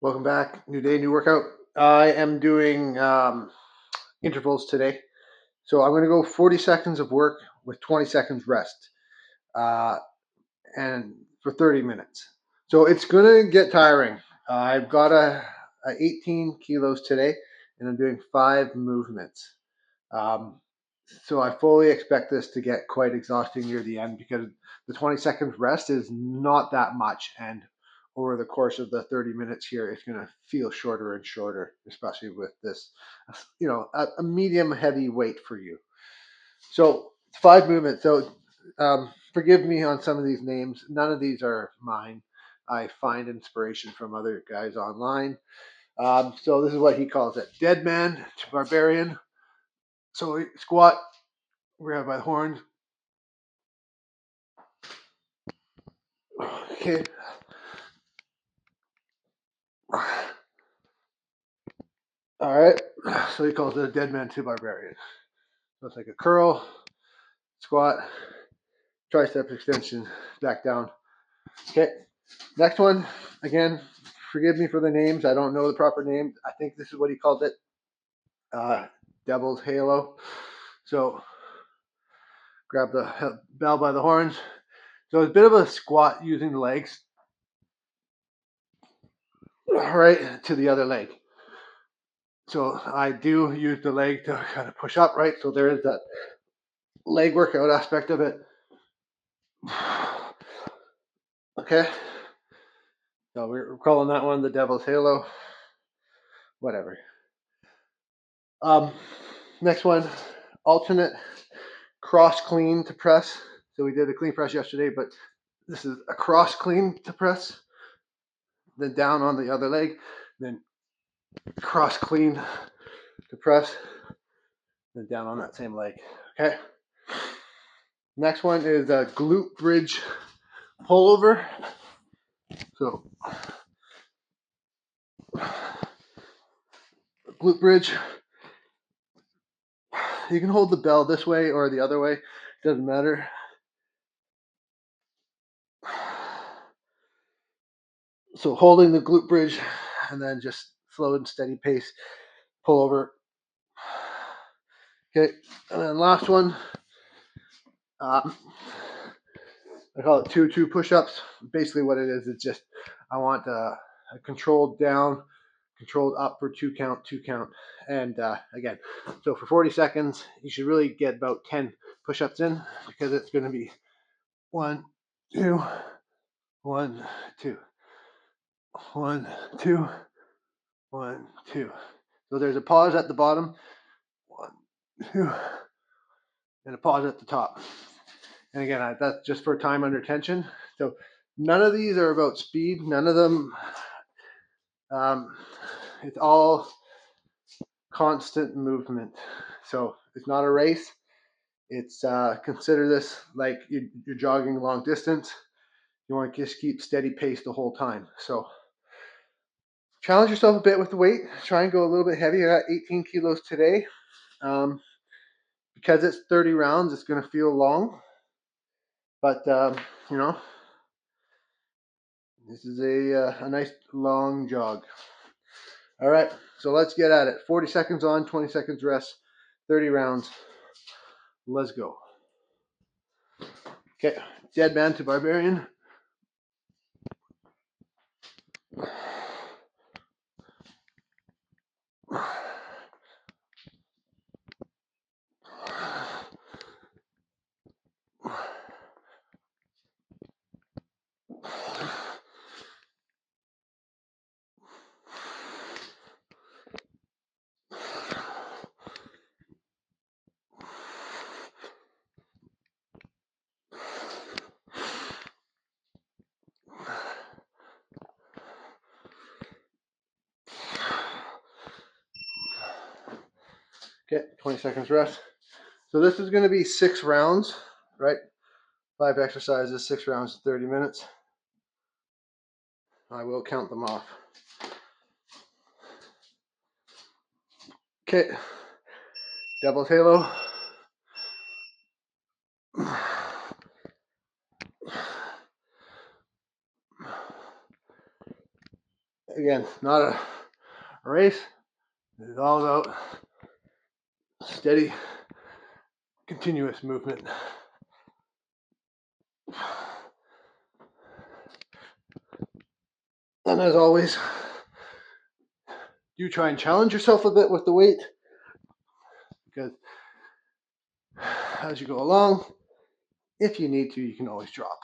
Welcome back. New day, new workout. I am doing intervals today. So I'm going to go 40 seconds of work with 20 seconds rest uh, and for 30 minutes. So it's going to get tiring. I've got a 18 kilos today and I'm doing 5 movements. Um, so I fully expect this to get quite exhausting near the end because the 20 seconds rest is not that much. And over the course of the 30 minutes here, it's going to feel shorter and shorter, especially with this, a medium heavy weight for you. So 5 movements. So forgive me on some of these names. None of these are mine. I find inspiration from other guys online. So this is what he calls it: Deadman to Barbarian. So we squat, grab by the horns. Okay. All right. So he calls it a Deadman to Barbarian. So it's like a curl, squat, tricep extension, back down. Okay. Next one. Again, forgive me for the names. I don't know the proper name. I think this is what he called it. Devil's Halo. So grab the bell by the horns. So it's a bit of a squat using the legs right to the other leg. So I do use the leg to kind of push up, right? So there is that leg workout aspect of it. Okay. So we're calling that one the Devil's Halo. Whatever. Next one, alternate cross clean to press. So we did a clean press yesterday, but this is a cross clean to press. Then down on the other leg, then cross clean to press, then down on that same leg. Okay. Next one is a glute bridge pullover. So glute bridge. You can hold the bell this way or the other way. Doesn't matter. So holding the glute bridge and then just slow and steady pace, pull over. Okay, and then last one. I call it 2-2 push-ups. Basically what it is, it's just I want a controlled down, controlled up for 2 count, 2 count. And again, so for 40 seconds, you should really get about 10 push-ups in because it's going to be 1, 2, 1, 2, 1, 2, 1, 2. So there's a pause at the bottom, 1, 2, and a pause at the top. And again, that's just for time under tension. So none of these are about speed. None of them. It's all constant movement. So it's not a race. It's consider this like you're jogging long distance. You want to just keep steady pace the whole time. So challenge yourself a bit with the weight. Try and go a little bit heavy. I got 18 kilos today. Because it's 30 rounds, it's going to feel long. But, this is a nice long jog. All right, so let's get at it. 40 seconds on, 20 seconds rest, 30 rounds. Let's go. Okay, Deadman to Barbarian. Okay, 20 seconds rest. So this is going to be 6 rounds, right? 5 exercises, 6 rounds, 30 minutes. I will count them off. Okay, Devil's Halo. Again, not a race. It's all about steady, continuous movement. And as always, do try and challenge yourself a bit with the weight, because as you go along, if you need to, you can always drop.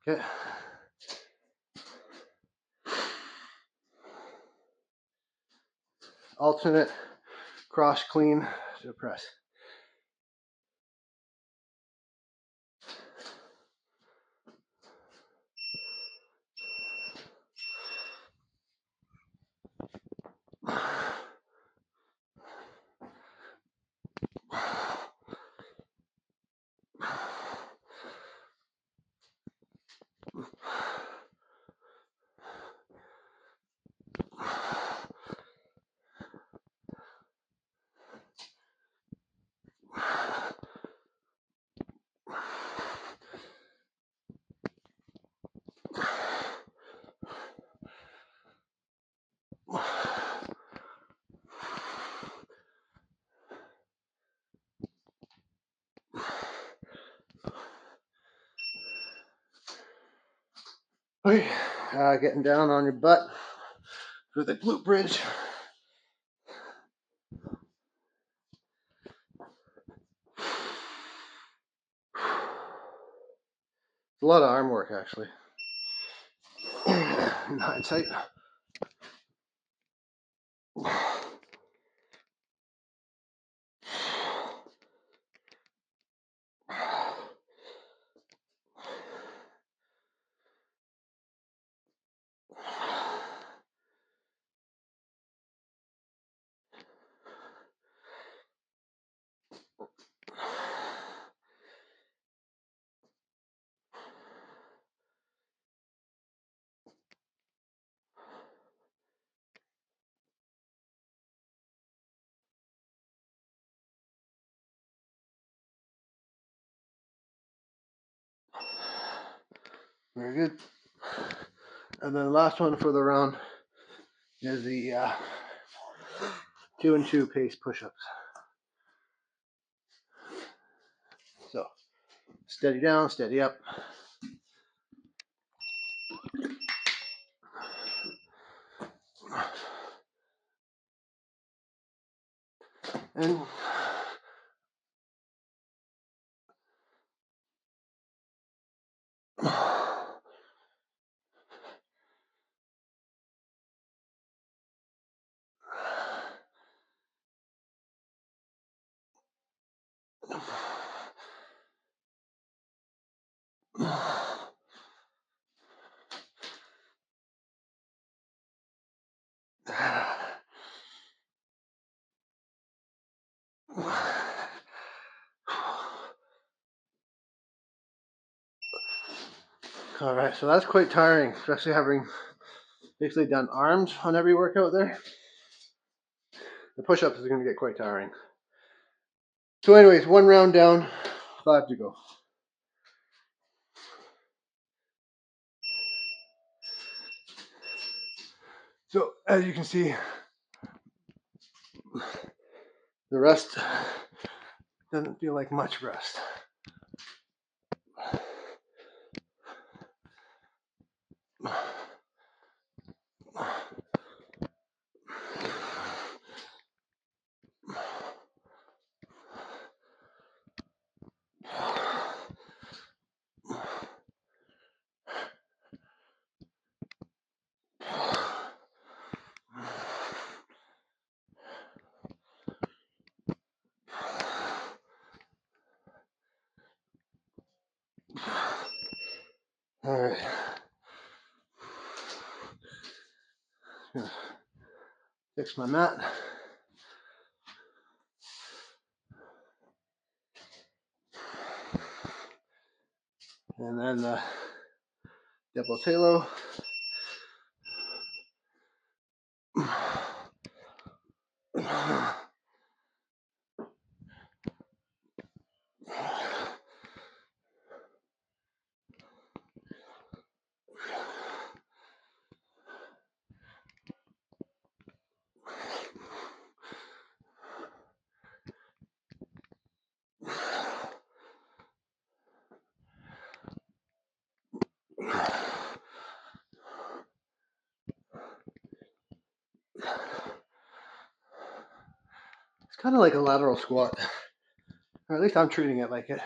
Okay. Alternate cross clean to press. Okay, getting down on your butt for the glute bridge. It's a lot of arm work, actually. In hindsight. Very good. And then the last one for the round is the 2 and 2 pace push-ups. So steady down, steady up. And all right, so that's quite tiring, especially having basically done arms on every workout there. The push-ups is going to get quite tiring. So anyways, one round down, 5 to go. So as you can see, the rest doesn't feel like much rest. All right. Fix my mat. And then the double talo. kind of like a lateral squat, or at least I'm treating it like it.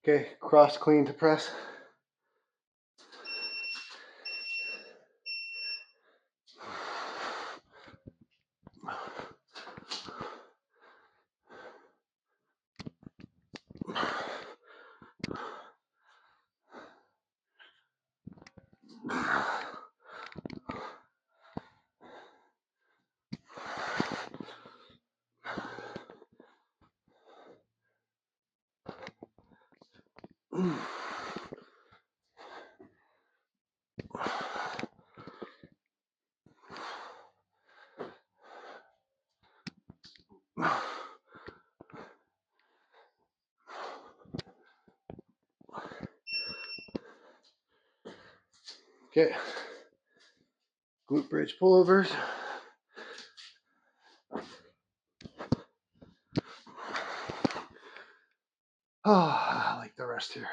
Okay, cross clean to press. Okay, glute bridge pullovers. Oh, I like the rest here.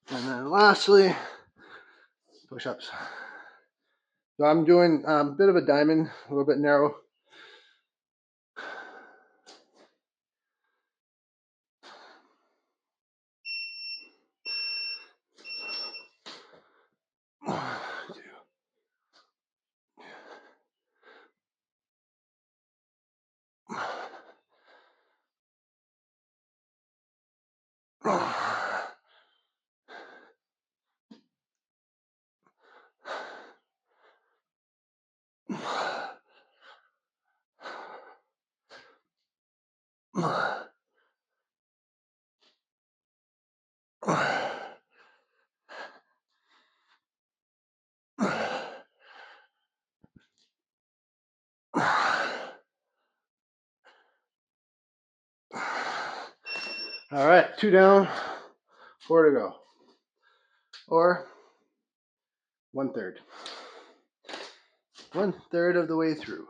And then lastly, push-ups. So I'm doing a bit of a diamond, a little bit narrow. All right, 2 down, 4 to go, or 1/3. 1/3 of the way through.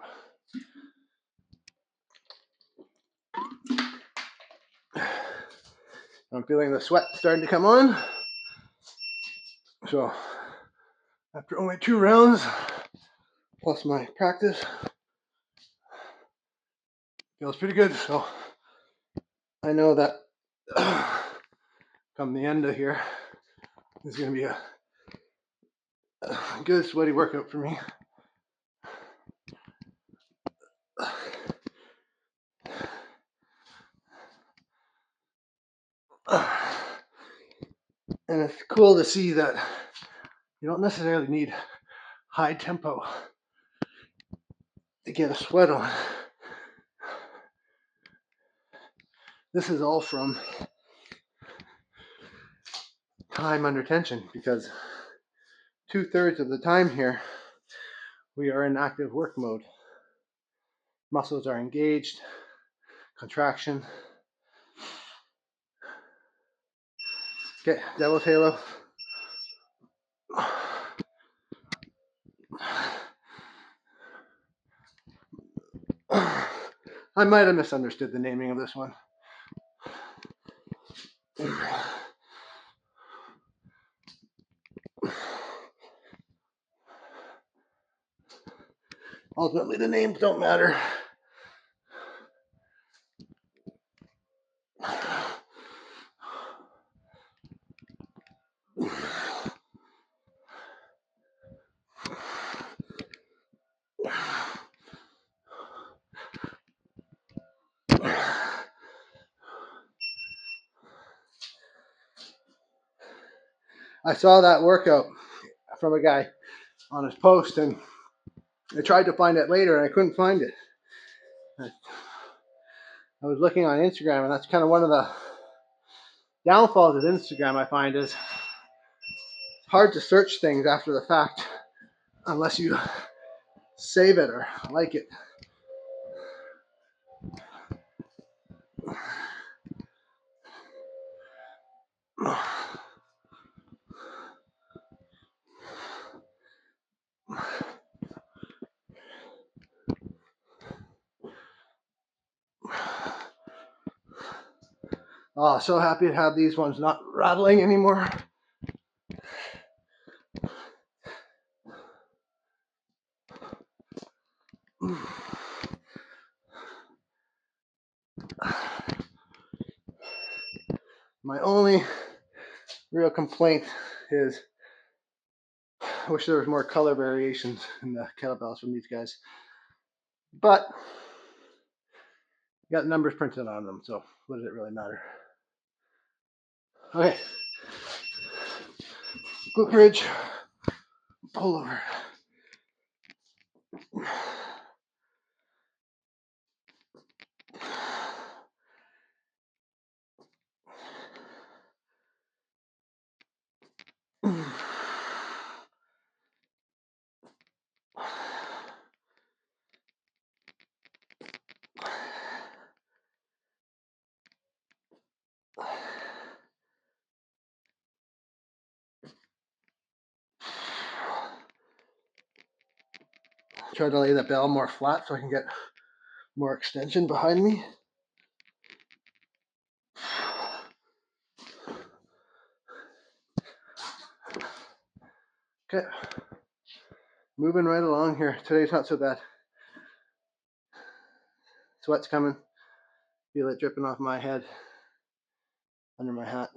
I'm feeling the sweat starting to come on. So after only 2 rounds, plus my practice, feels pretty good. So I know that come the end of here, it's going to be a good sweaty workout for me. And it's cool to see that you don't necessarily need high tempo to get a sweat on. This is all from time under tension, because 2/3 of the time here we are in active work mode. Muscles are engaged, contraction. Okay, devil's halo. I might have misunderstood the naming of this one. Ultimately, the names don't matter. I saw that workout from a guy on his post, and I tried to find it later, and I couldn't find it. I was looking on Instagram, and that's kind of one of the downfalls of Instagram, I find, is it's hard to search things after the fact unless you save it or like it. Oh, so happy to have these ones not rattling anymore. My only real complaint is I wish there was more color variations in the kettlebells from these guys. But you got numbers printed on them, so what does it really matter? Okay. Glute bridge, pullover. Try to lay the bell more flat so I can get more extension behind me. Okay, moving right along here. Today's not so bad. Sweat's coming. Feel it dripping off my head, under my hat.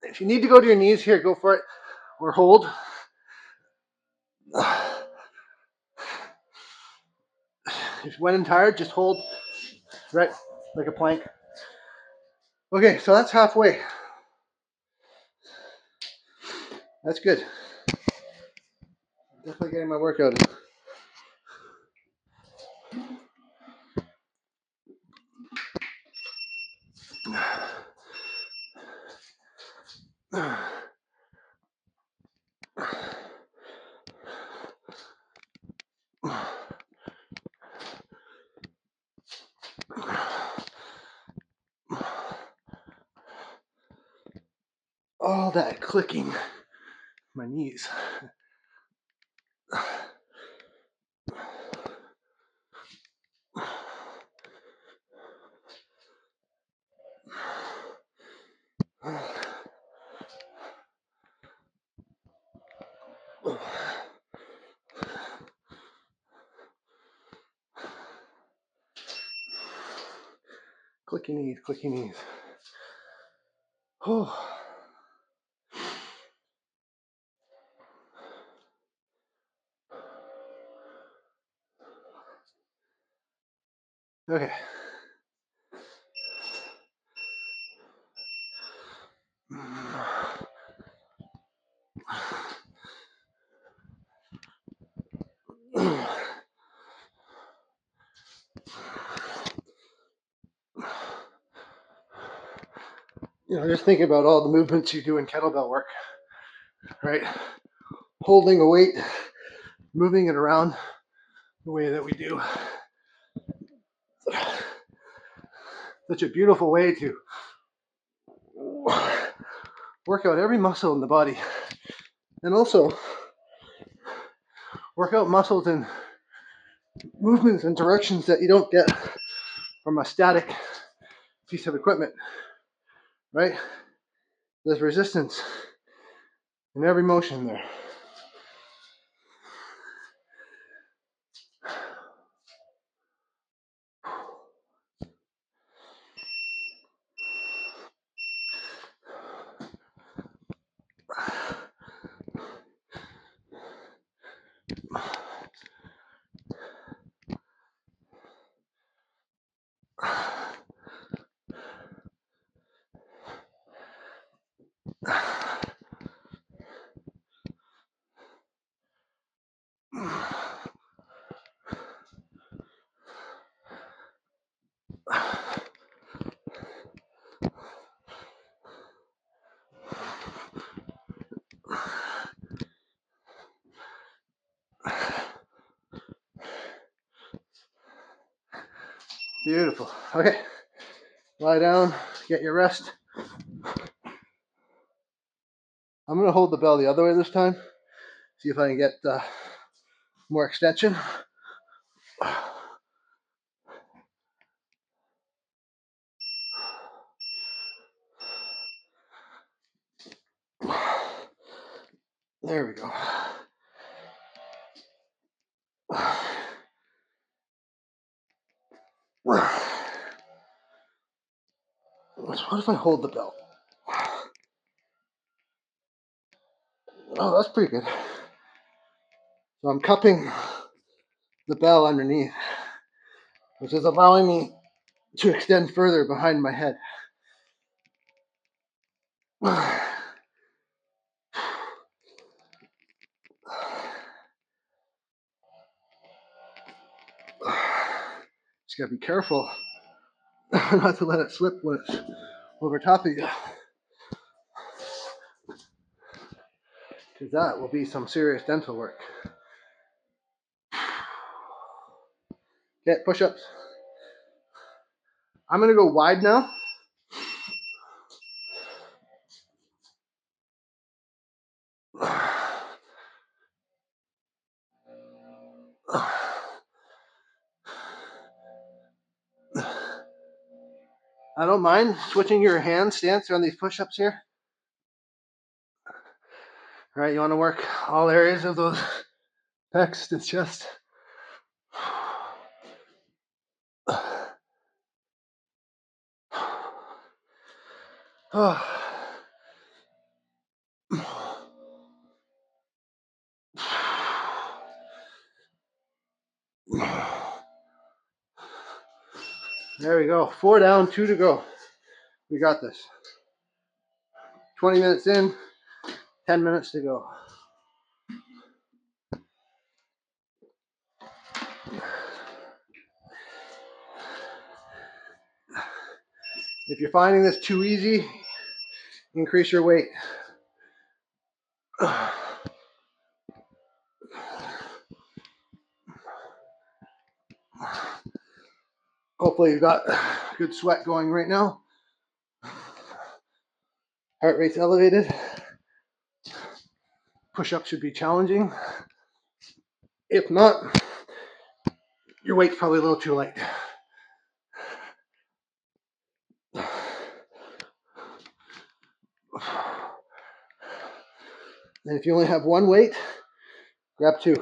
If you need to go to your knees here, go for it, or hold. If when tired, just hold, right, like a plank. Okay, so that's halfway. That's good. Definitely getting my workout in. All that clicking my knees. Clicky knees, clicky knees. Oh. Okay. You know, just think about all the movements you do in kettlebell work, right? Holding a weight, moving it around the way that we do. Such a beautiful way to work out every muscle in the body, and also work out muscles and movements and directions that you don't get from a static piece of equipment. right? There's resistance in every motion there. Beautiful. Okay, lie down, get your rest. I'm going to hold the bell the other way this time. See if I can get more extension. There we go. What if I hold the belt? Oh, that's pretty good. So I'm cupping the bell underneath, which is allowing me to extend further behind my head. Just gotta be careful not to let it slip when it's over top of you, because that will be some serious dental work. Okay, push-ups. I'm gonna go wide now. I don't mind switching your hand stance on these push-ups here. All right, you want to work all areas of those pecs, the chest. There we go. 4 down, 2 to go. We got this. 20 minutes in, 10 minutes to go. If you're finding this too easy, increase your weight. Hopefully you've got good sweat going right now. Heart rate's elevated. Push-ups should be challenging. If not, your weight's probably a little too light. And if you only have one weight, grab 2.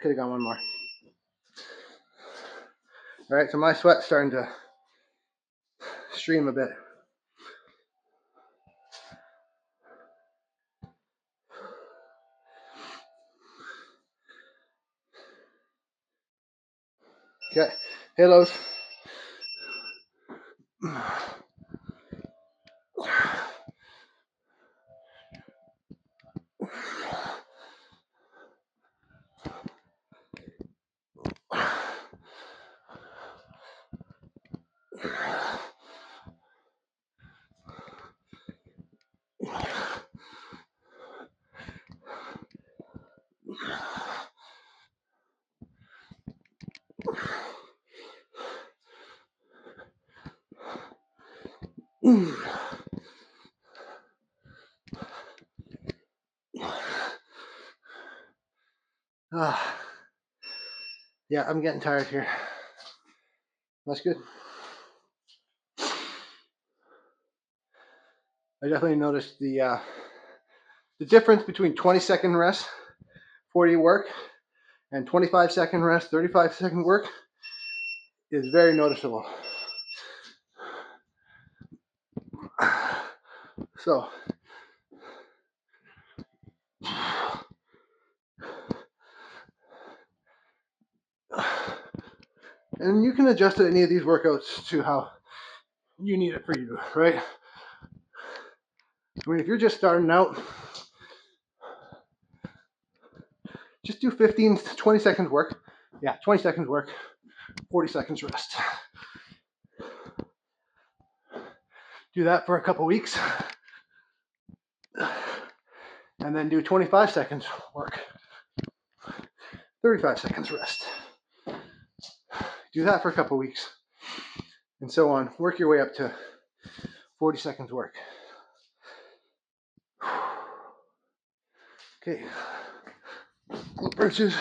Could have gone one more. All right, so my sweat's starting to stream a bit. Okay, halos. Yeah, I'm getting tired here. That's good. I definitely noticed the difference between 20-second rest, 40 work, and 25-second rest, 35-second work is very noticeable. So, and you can adjust any of these workouts to how you need it for you, right? I mean, if you're just starting out, just do 15 to 20 seconds work. Yeah, 20 seconds work, 40 seconds rest. Do that for a couple weeks. And then do 25 seconds work, 35 seconds rest. Do that for a couple weeks, and so on. Work your way up to 40 seconds work. Okay, glute bridges.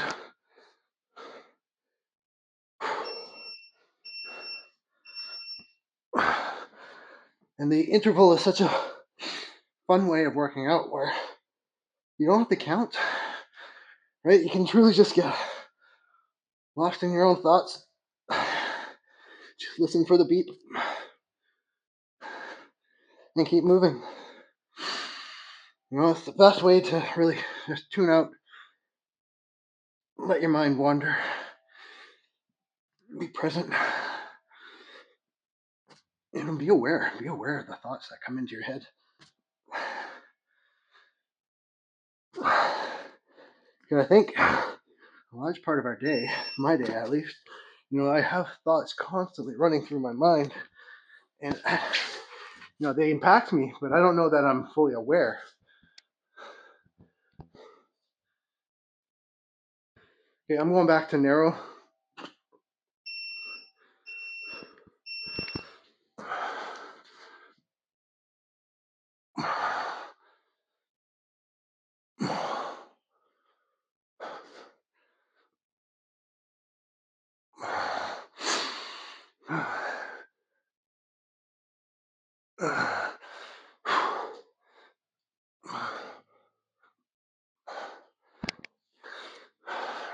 And the interval is such a fun way of working out where you don't have to count, right? You can truly just get lost in your own thoughts. Just listen for the beat and keep moving. You know, it's the best way to really just tune out, let your mind wander, be present, and be aware of the thoughts that come into your head. And I think a large part of our day, my day at least, you know, I have thoughts constantly running through my mind, and you know, they impact me, but I don't know that I'm fully aware. Okay, I'm going back to narrow.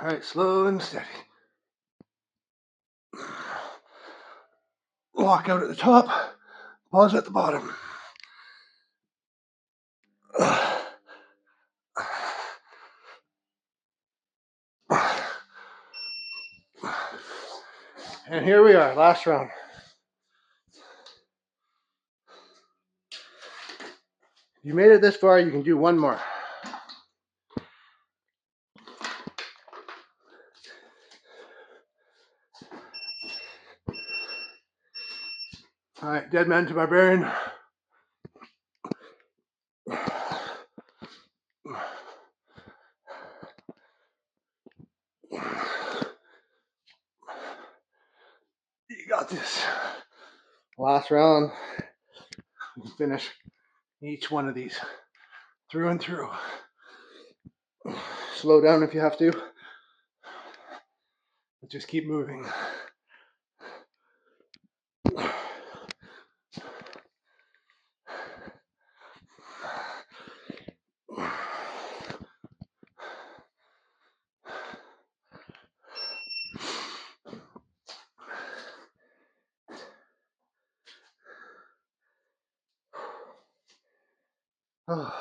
All right, slow and steady. Walk out at the top, pause at the bottom. And here we are, last round. You made it this far, you can do one more. All right, Deadman to Barbarian. You got this. Last round. You can finish each one of these through and through. Slow down if you have to, but just keep moving. Oh,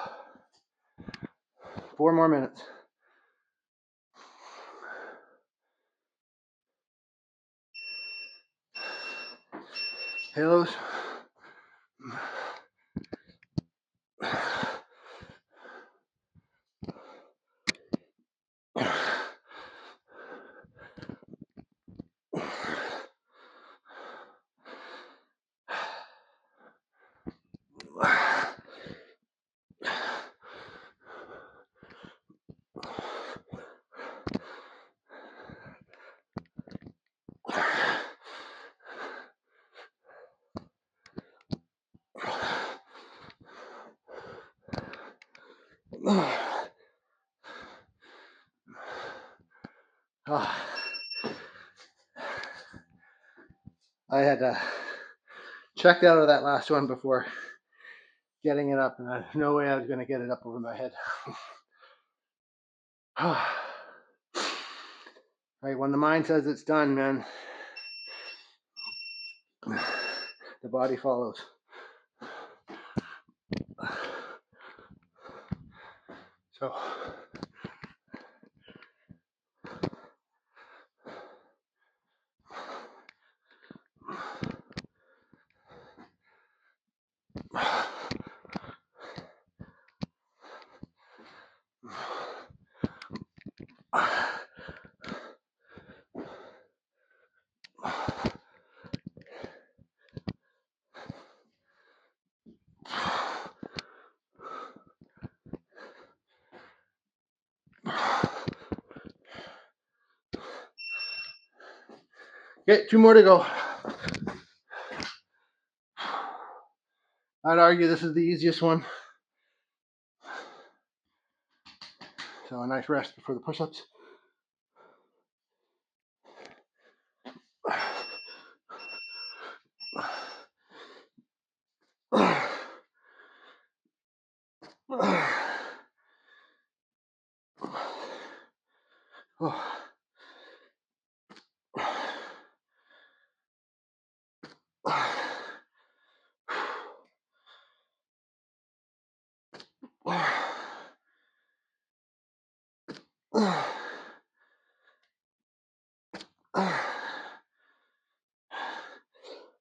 4 more minutes. Halos. I had checked out of that last one before getting it up, and there's no way I was going to get it up over my head. Right, when the mind says it's done, man, the body follows. So okay, 2 more to go. I'd argue this is the easiest one. So a nice rest before the push-ups.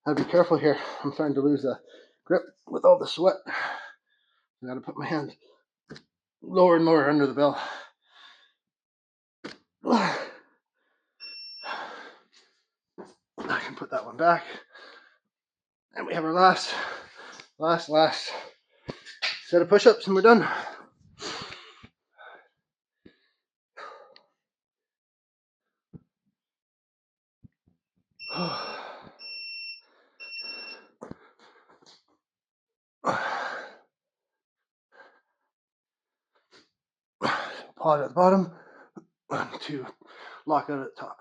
I'll be careful here. I'm starting to lose the grip with all the sweat. I gotta put my hand lower and lower under the bell. I can put that one back. And we have our last set of push-ups, and we're done. Pause at the bottom. 1, 2, lock out at the top.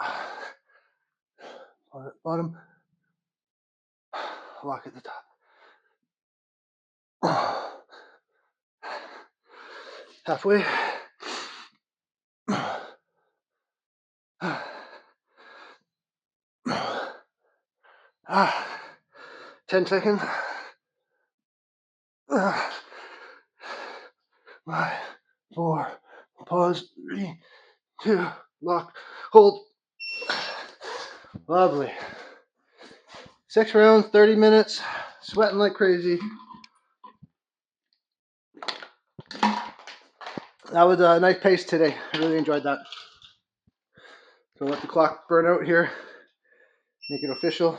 Pause at the bottom. Lock at the top. Halfway. 10 seconds. 5, 4, pause, 3, 2, lock, hold. Lovely. 6 rounds, 30 minutes, sweating like crazy. That was a nice pace today. I really enjoyed that. So let the clock burn out here. Make it official.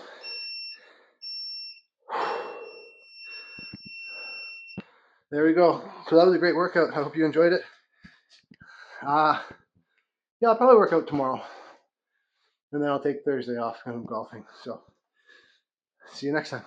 There we go. So that was a great workout. I hope you enjoyed it. Yeah, I'll probably work out tomorrow. And then I'll take Thursday off and I'm golfing. So see you next time.